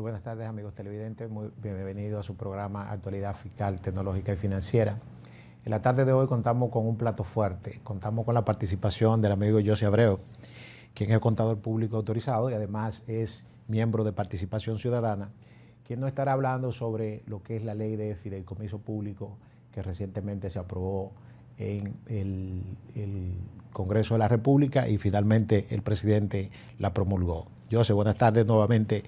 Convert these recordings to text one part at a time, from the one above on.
buenas tardes, amigos televidentes. Muy bienvenidos a su programa Actualidad Fiscal, Tecnológica y Financiera. En la tarde de hoy contamos con un plato fuerte. Contamos con la participación del amigo José Abreu, quien es contador público autorizado y además es miembro de Participación Ciudadana, quien nos estará hablando sobre lo que es la ley de fideicomiso público que recientemente se aprobó en el Congreso de la República y finalmente el presidente la promulgó. José, buenas tardes nuevamente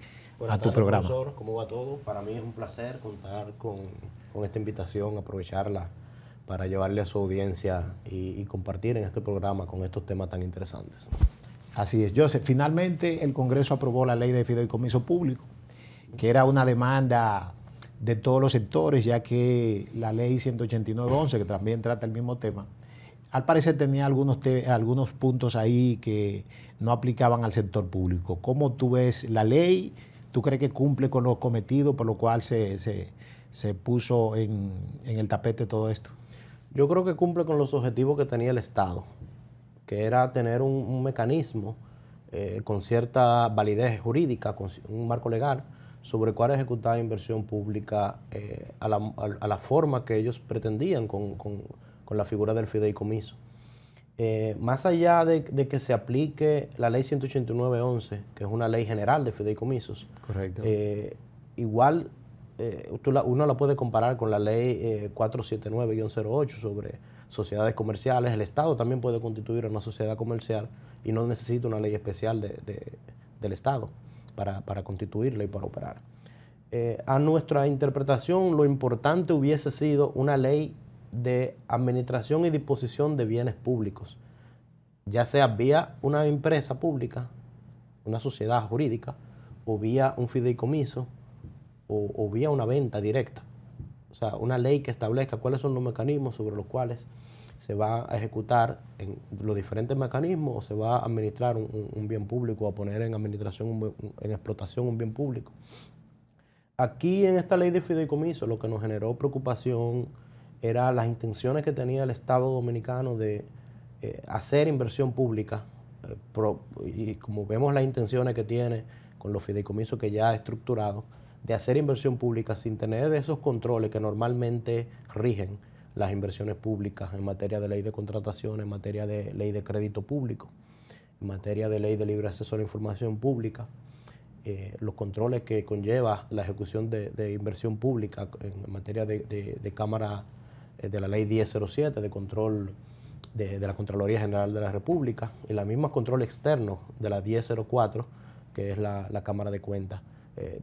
a tu programa. Profesor, ¿cómo va todo? Para mí es un placer contar con esta invitación, aprovecharla para llevarle a su audiencia y compartir en este programa con estos temas tan interesantes. Así es, José. Finalmente el Congreso aprobó la ley de fideicomiso público, que era una demanda de todos los sectores, ya que la ley 189-11, que también trata el mismo tema, al parecer tenía algunos puntos ahí que no aplicaban al sector público. ¿Cómo tú ves la ley? ¿Tú crees que cumple con los cometidos por lo cual se puso en el tapete todo esto? Yo creo que cumple con los objetivos que tenía el Estado, que era tener un mecanismo con cierta validez jurídica, con un marco legal, sobre el cual ejecutar inversión pública a la forma que ellos pretendían con la figura del fideicomiso. Más allá de que se aplique la ley 189-11, que es una ley general de fideicomisos, correcto. Igual uno la puede comparar con la ley 479-08 sobre sociedades comerciales. El Estado también puede constituir una sociedad comercial y no necesita una ley especial del Estado para constituirla y para operar. A nuestra interpretación, lo importante hubiese sido una ley de administración y disposición de bienes públicos, ya sea vía una empresa pública, una sociedad jurídica, o vía un fideicomiso, o vía una venta directa. O sea, una ley que establezca cuáles son los mecanismos sobre los cuales se va a ejecutar en los diferentes mecanismos, o se va a administrar un bien público, o a poner en administración, en explotación un bien público. Aquí en esta ley de fideicomiso lo que nos generó preocupación era las intenciones que tenía el Estado dominicano de hacer inversión pública, y como vemos las intenciones que tiene con los fideicomisos que ya ha estructurado, de hacer inversión pública sin tener esos controles que normalmente rigen las inversiones públicas en materia de ley de contratación, en materia de ley de crédito público, en materia de ley de libre acceso a la información pública, los controles que conlleva la ejecución de inversión pública en materia de Cámara de la ley 1007, de control de la Contraloría General de la República, y los mismos controles externos de la 1004, que es la Cámara de Cuentas.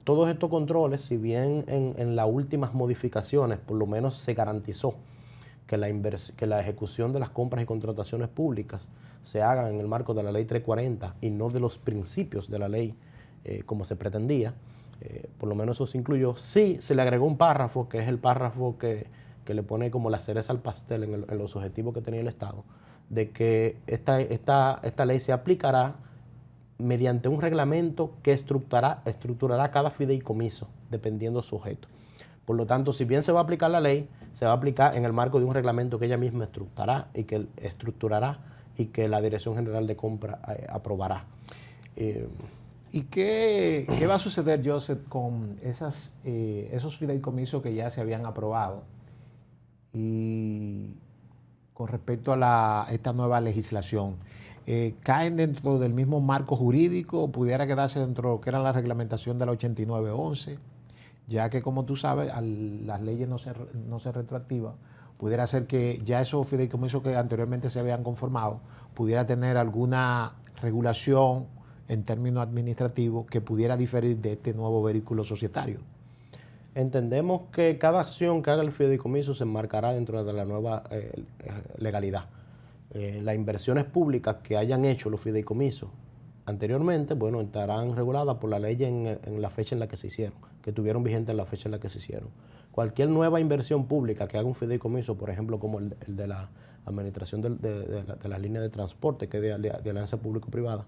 Todos estos controles, si bien en las últimas modificaciones por lo menos se garantizó que la ejecución de las compras y contrataciones públicas se hagan en el marco de la ley 340 y no de los principios de la ley como se pretendía, por lo menos eso se incluyó. Sí, se le agregó un párrafo, que es el párrafo que le pone como la cereza al pastel en los objetivos que tenía el Estado, de que esta ley se aplicará mediante un reglamento que estructurará cada fideicomiso, dependiendo de su objeto. Por lo tanto, si bien se va a aplicar la ley, se va a aplicar en el marco de un reglamento que ella misma estructurará y que la Dirección General de Compra aprobará. ¿Y qué va a suceder, Joseph, con esos fideicomisos que ya se habían aprobado y con respecto a esta nueva legislación? ¿Caen dentro del mismo marco jurídico o pudiera quedarse dentro de lo que era la reglamentación de la 89-11? Ya que, como tú sabes, las leyes no ser retroactivas, pudiera ser que ya esos fideicomisos que anteriormente se habían conformado pudiera tener alguna regulación en términos administrativos que pudiera diferir de este nuevo vehículo societario. Entendemos que cada acción que haga el fideicomiso se enmarcará dentro de la nueva legalidad. Las inversiones públicas que hayan hecho los fideicomisos anteriormente, bueno, estarán reguladas por la ley en la fecha en la que se hicieron, que tuvieron vigente en la fecha en la que se hicieron. Cualquier nueva inversión pública que haga un fideicomiso, por ejemplo, como el de la administración de las líneas de transporte, que es de alianza público-privada,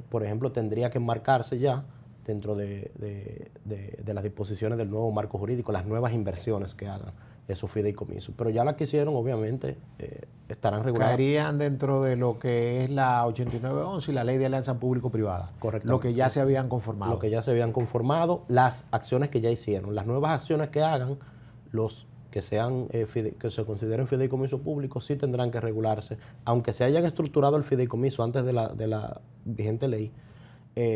por ejemplo, tendría que enmarcarse ya dentro de las disposiciones del nuevo marco jurídico, las nuevas inversiones que hagan. esos fideicomisos. Pero ya las que hicieron, obviamente, estarán reguladas. Caerían dentro de lo que es la 8911 y la Ley de Alianza Público-Privada. Correcto. Lo que ya se habían conformado. Lo que ya se habían conformado, las acciones que ya hicieron. Las nuevas acciones que hagan, los que sean que se consideren fideicomisos públicos, sí tendrán que regularse. Aunque se hayan estructurado el fideicomiso antes de la vigente ley,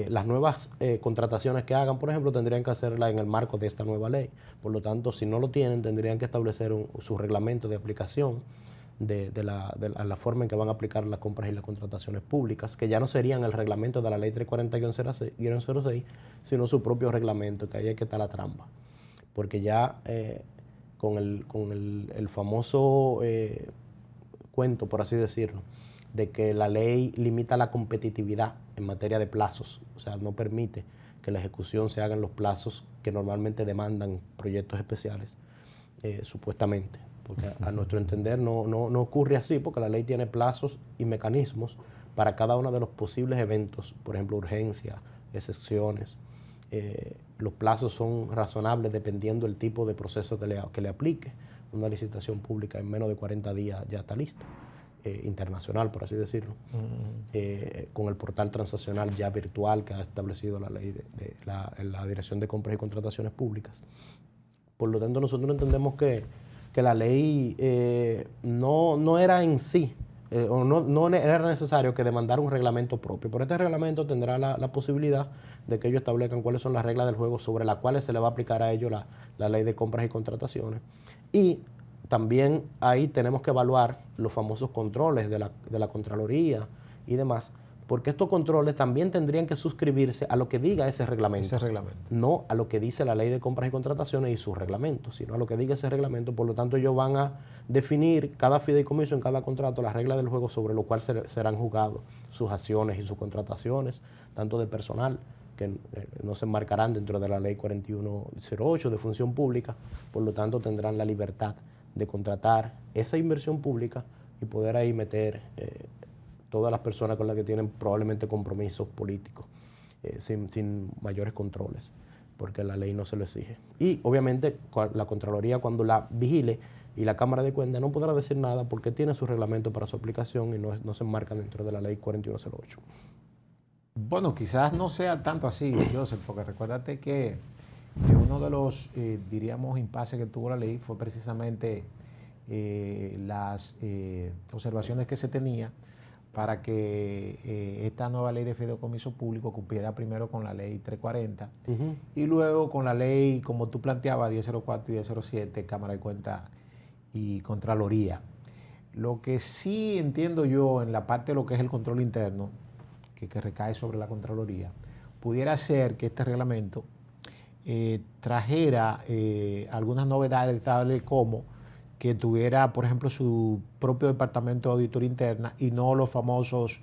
las nuevas contrataciones que hagan, por ejemplo, tendrían que hacerla en el marco de esta nueva ley. Por lo tanto, si no lo tienen, tendrían que establecer su reglamento de aplicación de la forma en que van a aplicar las compras y las contrataciones públicas, que ya no serían el reglamento de la ley 340-06, sino su propio reglamento, que ahí es que está la trampa. Porque ya con el famoso cuento, por así decirlo, de que la ley limita la competitividad en materia de plazos, o sea, no permite que la ejecución se haga en los plazos que normalmente demandan proyectos especiales, supuestamente, porque a nuestro entender no ocurre así, porque la ley tiene plazos y mecanismos para cada uno de los posibles eventos, por ejemplo, urgencia, excepciones. Los plazos son razonables dependiendo del tipo de proceso que le aplique. Una licitación pública en menos de 40 días ya está lista. Internacional, por así decirlo, con el portal transaccional ya virtual que ha establecido la ley de la Dirección de Compras y Contrataciones Públicas. Por lo tanto, nosotros entendemos que la ley no era en sí, o no era necesario que demandara un reglamento propio. Por este reglamento tendrá la posibilidad de que ellos establezcan cuáles son las reglas del juego sobre las cuales se le va a aplicar a ellos la ley de compras y contrataciones. Y también ahí tenemos que evaluar los famosos controles de la Contraloría y demás, porque estos controles también tendrían que suscribirse a lo que diga ese reglamento. No a lo que dice la ley de compras y contrataciones y su reglamento, sino a lo que diga ese reglamento. Por lo tanto, ellos van a definir cada fideicomiso en cada contrato las reglas del juego sobre lo cual serán juzgados sus acciones y sus contrataciones, tanto de personal, que no se enmarcarán dentro de la ley 4108 de función pública. Por lo tanto, tendrán la libertad de contratar esa inversión pública y poder ahí meter todas las personas con las que tienen probablemente compromisos políticos, sin mayores controles, porque la ley no se lo exige. Y obviamente la Contraloría, cuando la vigile, y la Cámara de Cuentas, no podrá decir nada porque tiene su reglamento para su aplicación y no se enmarca dentro de la ley 4108. Bueno, quizás no sea tanto así, Joseph, porque recuérdate que uno de los, diríamos, impases que tuvo la ley fue precisamente las observaciones que se tenía para que esta nueva ley de fideicomiso público cumpliera primero con la ley 340 y luego con la ley, como tú planteabas, 1004 y 1007, Cámara de Cuentas y Contraloría. Lo que sí entiendo yo en la parte de lo que es el control interno, que recae sobre la Contraloría, pudiera ser que este reglamento trajera algunas novedades, tales como que tuviera, por ejemplo, su propio departamento de auditoría interna y no las famosas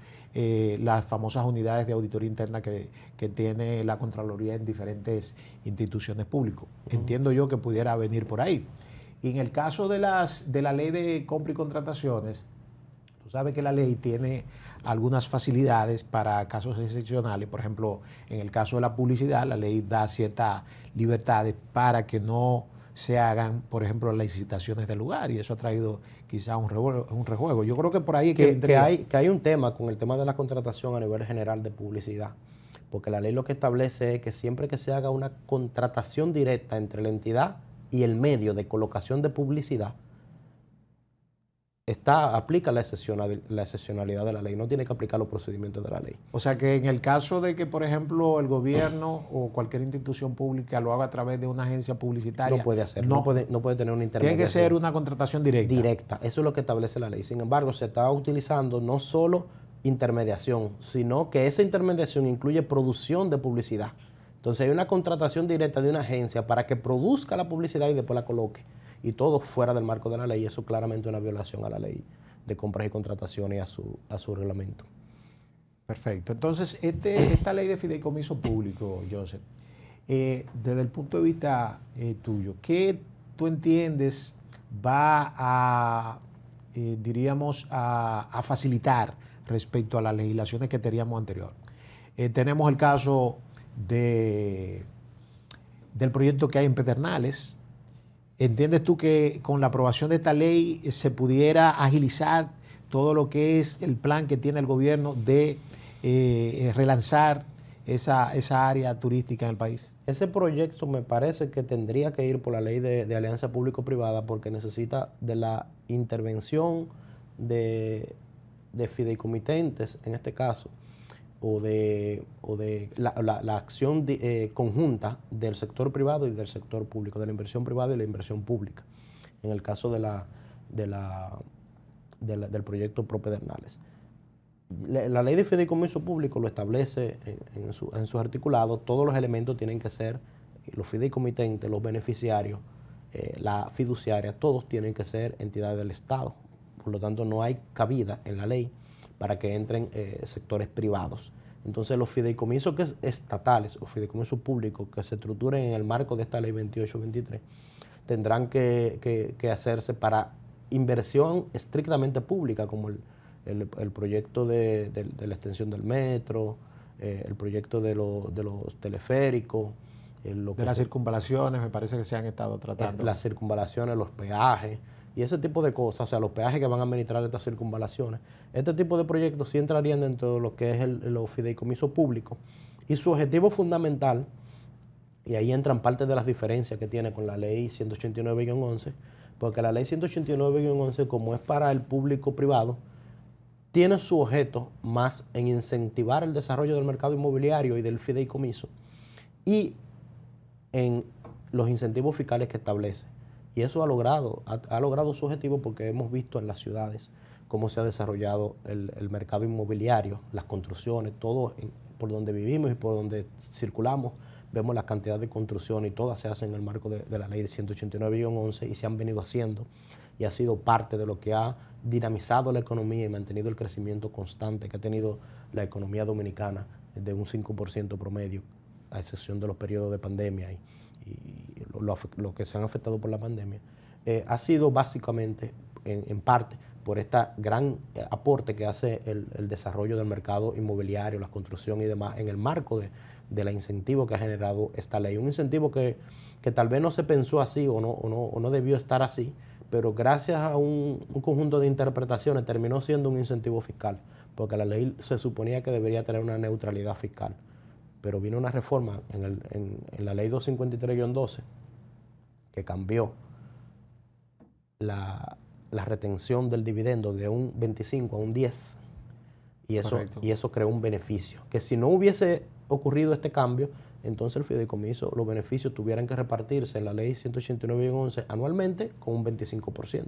unidades de auditoría interna que tiene la Contraloría en diferentes instituciones públicas. Entiendo yo que pudiera venir por ahí. Y en el caso de la ley de compra y contrataciones, tú sabes que la ley tiene algunas facilidades para casos excepcionales. Por ejemplo, en el caso de la publicidad, la ley da ciertas libertades para que no se hagan, por ejemplo, las licitaciones del lugar, y eso ha traído quizás un rejuego. Yo creo que por ahí que hay un tema con el tema de la contratación a nivel general de publicidad, porque la ley lo que establece es que siempre que se haga una contratación directa entre la entidad y el medio de colocación de publicidad, aplica la excepcionalidad de la ley, no tiene que aplicar los procedimientos de la ley. O sea que en el caso de que, por ejemplo, el gobierno o cualquier institución pública lo haga a través de una agencia publicitaria, no puede hacer, no puede tener una intermediación. Tiene que ser una contratación directa. Directa, eso es lo que establece la ley. Sin embargo, se está utilizando no solo intermediación, sino que esa intermediación incluye producción de publicidad. Entonces hay una contratación directa de una agencia para que produzca la publicidad y después la coloque. Y todo fuera del marco de la ley. Eso claramente es una violación a la ley de compras y contrataciones y a su reglamento. Perfecto. Entonces, esta ley de fideicomiso público, Joseph, desde el punto de vista tuyo, ¿qué tú entiendes va a, diríamos, a facilitar respecto a las legislaciones que teníamos anterior? Tenemos el caso del proyecto que hay en Pedernales, ¿Entiendes tú que con la aprobación de esta ley se pudiera agilizar todo lo que es el plan que tiene el gobierno de relanzar esa área turística en el país? Ese proyecto me parece que tendría que ir por la ley de alianza público-privada porque necesita de la intervención de fideicomitentes, en este caso, o de la acción conjunta del sector privado y del sector público, de la inversión privada y la inversión pública, en el caso del proyecto Propedernales. La ley de fideicomiso público lo establece en sus articulados. Todos los elementos tienen que ser, los fideicomitentes, los beneficiarios, la fiduciaria, todos tienen que ser entidades del Estado. Por lo tanto, no hay cabida en la ley para que entren sectores privados. Entonces, los fideicomisos estatales o fideicomisos públicos que se estructuren en el marco de esta ley 28-23 tendrán que hacerse para inversión estrictamente pública, como el proyecto de la extensión del metro, el proyecto de los teleféricos. De las circunvalaciones, me parece que se han estado tratando. Las circunvalaciones, los peajes y ese tipo de cosas, o sea, los peajes que van a administrar estas circunvalaciones. Este tipo de proyectos sí entrarían dentro de lo que es los fideicomisos públicos. Y su objetivo fundamental, y ahí entran parte de las diferencias que tiene con la ley 189-11, porque la ley 189-11, como es para el público privado, tiene su objeto más en incentivar el desarrollo del mercado inmobiliario y del fideicomiso y en los incentivos fiscales que establece. Y eso ha logrado su objetivo porque hemos visto en las ciudades cómo se ha desarrollado el mercado inmobiliario, las construcciones, todo por donde vivimos y por donde circulamos. Vemos la cantidad de construcciones y todas se hacen en el marco de la ley de 189-11 y se han venido haciendo y ha sido parte de lo que ha dinamizado la economía y mantenido el crecimiento constante que ha tenido la economía dominicana de un 5% promedio, a excepción de los periodos de pandemia y lo que se han afectado por la pandemia. Ha sido básicamente, en parte, por este gran aporte que hace el desarrollo del mercado inmobiliario, la construcción y demás, en el marco de la incentivo que ha generado esta ley. Un incentivo que tal vez no se pensó así o no debió estar así, pero gracias a un conjunto de interpretaciones terminó siendo un incentivo fiscal, porque la ley se suponía que debería tener una neutralidad fiscal. Pero vino una reforma en la ley 253-12 que cambió la retención del dividendo de un 25 a un 10 y eso creó un beneficio. Que si no hubiese ocurrido este cambio, entonces el fideicomiso, los beneficios tuvieran que repartirse en la ley 189-11 anualmente con un 25%.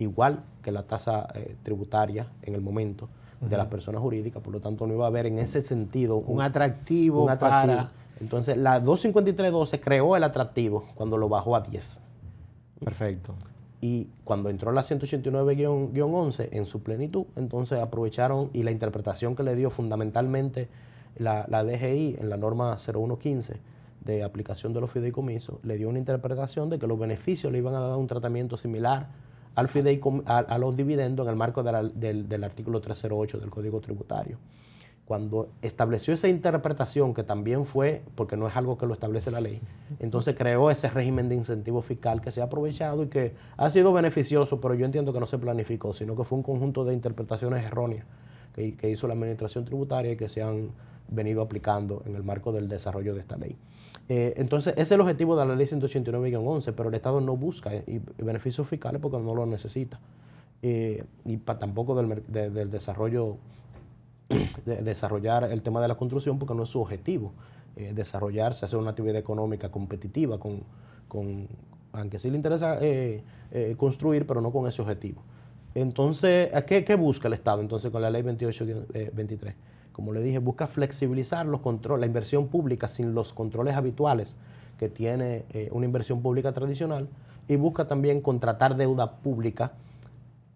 Igual que la tasa tributaria en el momento de las personas jurídicas, por lo tanto no iba a haber en ese sentido un atractivo para... Entonces la 253-12 creó el atractivo cuando lo bajó a 10. Perfecto. Y cuando entró la 189-11 en su plenitud, entonces aprovecharon y la interpretación que le dio fundamentalmente la DGI en la norma 0115 de aplicación de los fideicomisos, le dio una interpretación de que los beneficios le iban a dar un tratamiento similar a los dividendos en el marco del artículo 308 del Código Tributario. Cuando estableció esa interpretación, que también fue, porque no es algo que lo establece la ley, entonces creó ese régimen de incentivo fiscal que se ha aprovechado y que ha sido beneficioso, pero yo entiendo que no se planificó, sino que fue un conjunto de interpretaciones erróneas que hizo la administración tributaria y que se han venido aplicando en el marco del desarrollo de esta ley. Entonces, ese es el objetivo de la ley 189-11, pero el Estado no busca beneficios fiscales porque no lo necesita. Y tampoco del desarrollo, de desarrollar el tema de la construcción porque no es su objetivo. Desarrollarse, hacer una actividad económica competitiva, aunque sí le interesa construir, pero no con ese objetivo. Entonces, ¿qué busca el Estado entonces con la ley 28-23? Como le dije, busca flexibilizar los controles, la inversión pública sin los controles habituales que tiene una inversión pública tradicional, y busca también contratar deuda pública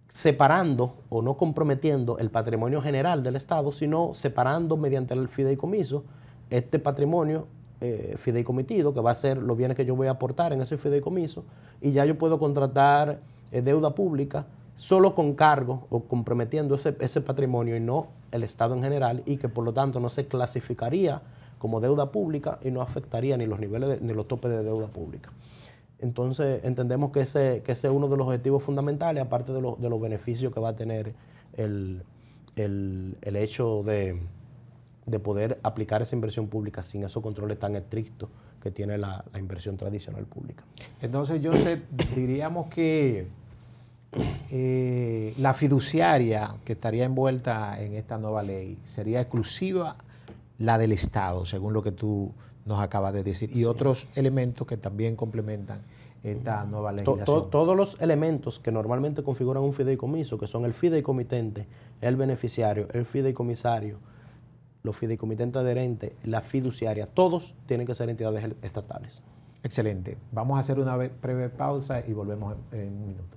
separando o no comprometiendo el patrimonio general del Estado, sino separando mediante el fideicomiso este patrimonio fideicomitido, que va a ser los bienes que yo voy a aportar en ese fideicomiso, y ya yo puedo contratar deuda pública solo con cargo o comprometiendo ese patrimonio y no el Estado en general, y que por lo tanto no se clasificaría como deuda pública y no afectaría ni los niveles ni los topes de deuda pública. Entonces, entendemos que ese es uno de los objetivos fundamentales, aparte de los beneficios que va a tener el hecho de poder aplicar esa inversión pública sin esos controles tan estrictos que tiene la inversión tradicional pública. Entonces, Joseph, diríamos que la fiduciaria que estaría envuelta en esta nueva ley sería exclusiva la del Estado, según lo que tú nos acabas de decir, y otros elementos que también complementan esta nueva legislación. Todos los elementos que normalmente configuran un fideicomiso, que son el fideicomitente, el beneficiario, el fideicomisario, los fideicomitentes adherentes, la fiduciaria, todos tienen que ser entidades estatales. Excelente. Vamos a hacer una breve pausa y volvemos en un minuto.